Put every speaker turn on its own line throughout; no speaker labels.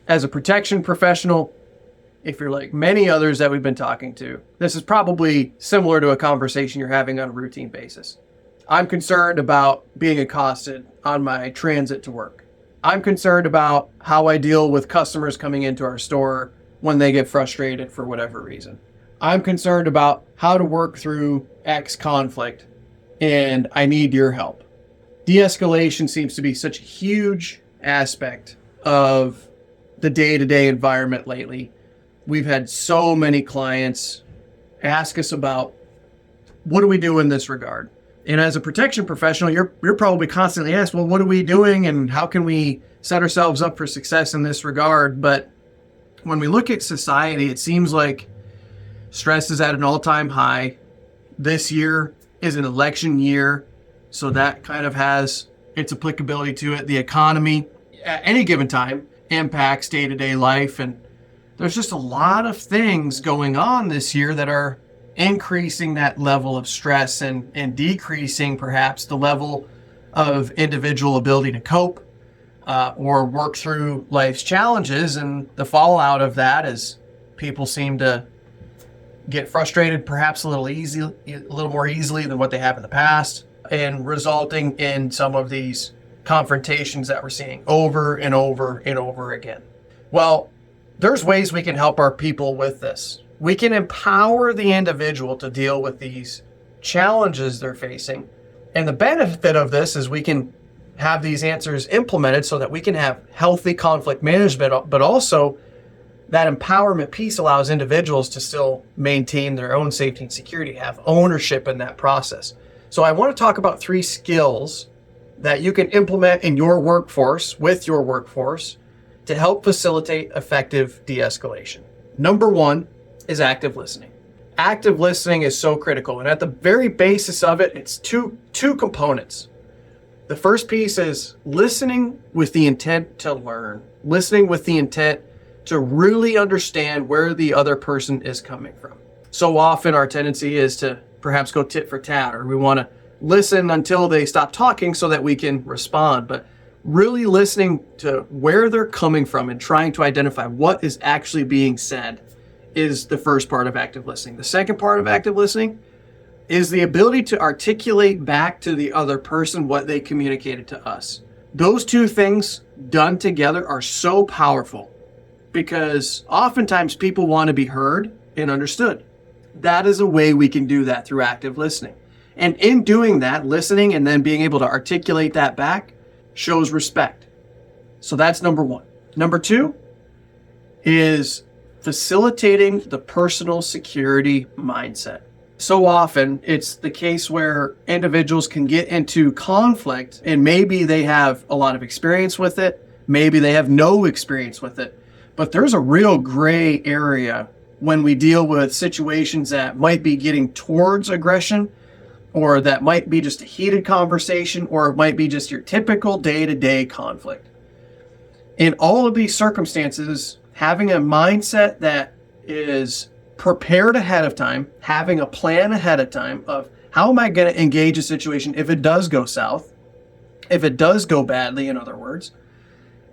As a protection professional, if you're like many others that we've been talking to, this is probably similar to a conversation you're having on a routine basis. I'm concerned about being accosted on my transit to work. I'm concerned about how I deal with customers coming into our store when they get frustrated for whatever reason. I'm concerned about how to work through X conflict, and I need your help. De-escalation seems to be such a huge aspect of the day-to-day environment lately. We've had so many clients ask us about, what do we do in this regard? And as a protection professional, you're probably constantly asked, well, what are we doing and how can we set ourselves up for success in this regard? But when we look at society, it seems like stress is at an all-time high. This year is an election year, so that kind of has its applicability to it. The economy at any given time impacts day-to-day life, and there's just a lot of things going on this year that are increasing that level of stress and decreasing perhaps the level of individual ability to cope or work through life's challenges. And the fallout of that is people seem to get frustrated perhaps a little more easily than what they have in the past, and resulting in some of these confrontations that we're seeing over and over and over again. Well, there's ways we can help our people with this. We can empower the individual to deal with these challenges they're facing. And the benefit of this is we can have these answers implemented so that we can have healthy conflict management, but also that empowerment piece allows individuals to still maintain their own safety and security, have ownership in that process. So I want to talk about 3 skills that you can implement in your workforce, with your workforce, to help facilitate effective de-escalation. Number 1 is active listening. Active listening is so critical. And at the very basis of it, it's two components. The first piece is listening with the intent to learn, listening with the intent to really understand where the other person is coming from. So often our tendency is to perhaps go tit for tat, or we want to listen until they stop talking so that we can respond. But really listening to where they're coming from and trying to identify what is actually being said is the first part of active listening. The second part of active listening is the ability to articulate back to the other person what they communicated to us. Those 2 things done together are so powerful because oftentimes people want to be heard and understood. That is a way we can do that through active listening. And in doing that, listening and then being able to articulate that back shows respect. So that's number 1. Number 2 is facilitating the personal security mindset. So often it's the case where individuals can get into conflict and maybe they have a lot of experience with it, maybe they have no experience with it, but there's a real gray area when we deal with situations that might be getting towards aggression, or that might be just a heated conversation, or it might be just your typical day-to-day conflict. In all of these circumstances, having a mindset that is prepared ahead of time, having a plan ahead of time of how am I going to engage a situation if it does go south, if it does go badly, in other words,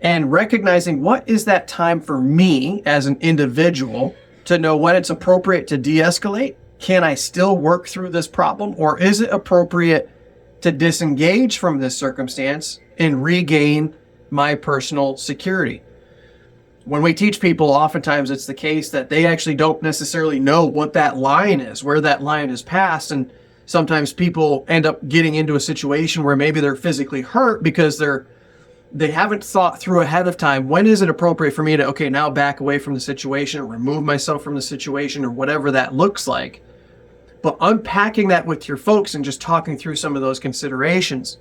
and recognizing what is that time for me as an individual to know when it's appropriate to de-escalate. Can I still work through this problem, or is it appropriate to disengage from this circumstance and regain my personal security? When we teach people, oftentimes it's the case that they actually don't necessarily know what that line is, where that line is passed. And sometimes people end up getting into a situation where maybe they're physically hurt because they haven't thought through ahead of time, when is it appropriate for me to, now back away from the situation or remove myself from the situation or whatever that looks like. But unpacking that with your folks and just talking through some of those considerations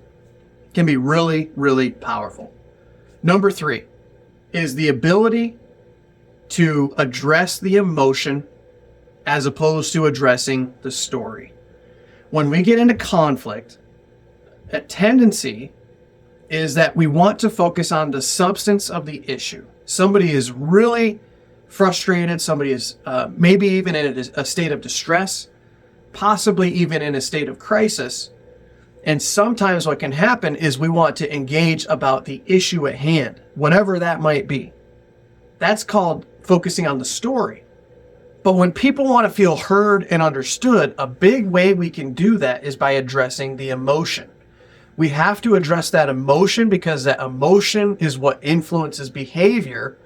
can be really, really powerful. Number 3 is the ability to address the emotion as opposed to addressing the story. When we get into conflict, a tendency is that we want to focus on the substance of the issue. Somebody is really frustrated. Somebody is maybe even in a state of distress, possibly even in a state of crisis. And sometimes what can happen is we want to engage about the issue at hand, whatever that might be. That's called focusing on the story. But when people want to feel heard and understood, a big way we can do that is by addressing the emotion. We have to address that emotion because that emotion is what influences behavior.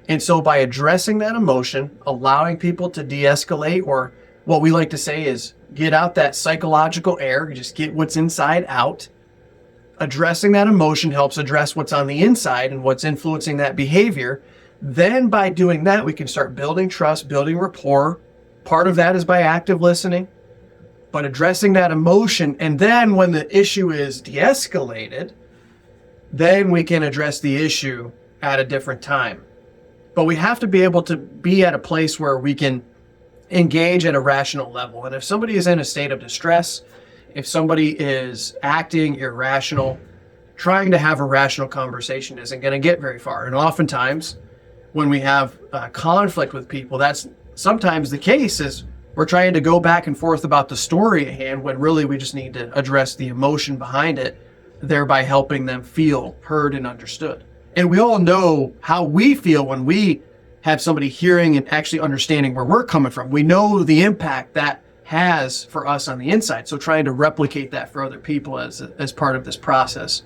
And so by addressing that emotion, allowing people to de-escalate, or what we like to say is get out that psychological air, just get what's inside out. Addressing that emotion helps address what's on the inside and what's influencing that behavior. Then by doing that, we can start building trust, building rapport. Part of that is by active listening, but addressing that emotion. And then when the issue is de-escalated, then we can address the issue at a different time. But we have to be able to be at a place where we can engage at a rational level. And if somebody is in a state of distress, if somebody is acting irrational, trying to have a rational conversation isn't going to get very far. And oftentimes, when we have conflict with people, that's sometimes the case, is we're trying to go back and forth about the story at hand when really we just need to address the emotion behind it, thereby helping them feel heard and understood. And we all know how we feel when we have somebody hearing and actually understanding where we're coming from. We know the impact that has for us on the inside. So trying to replicate that for other people as part of this process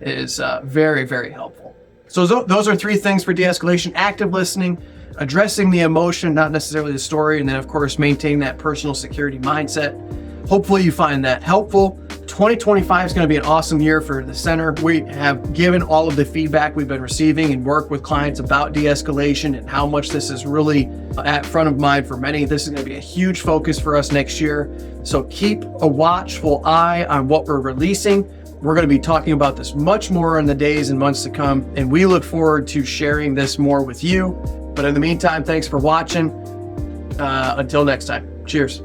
is very, very helpful. So those are 3 things for de-escalation: active listening, addressing the emotion, not necessarily the story, and then of course maintaining that personal security mindset. Hopefully you find that helpful. 2025 is going to be an awesome year for the center. We have given all of the feedback we've been receiving and worked with clients about de-escalation and how much this is really at front of mind for many. This is going to be a huge focus for us next year. So keep a watchful eye on what we're releasing. We're going to be talking about this much more in the days and months to come, and we look forward to sharing this more with you. But in the meantime, thanks for watching. Until next time, cheers.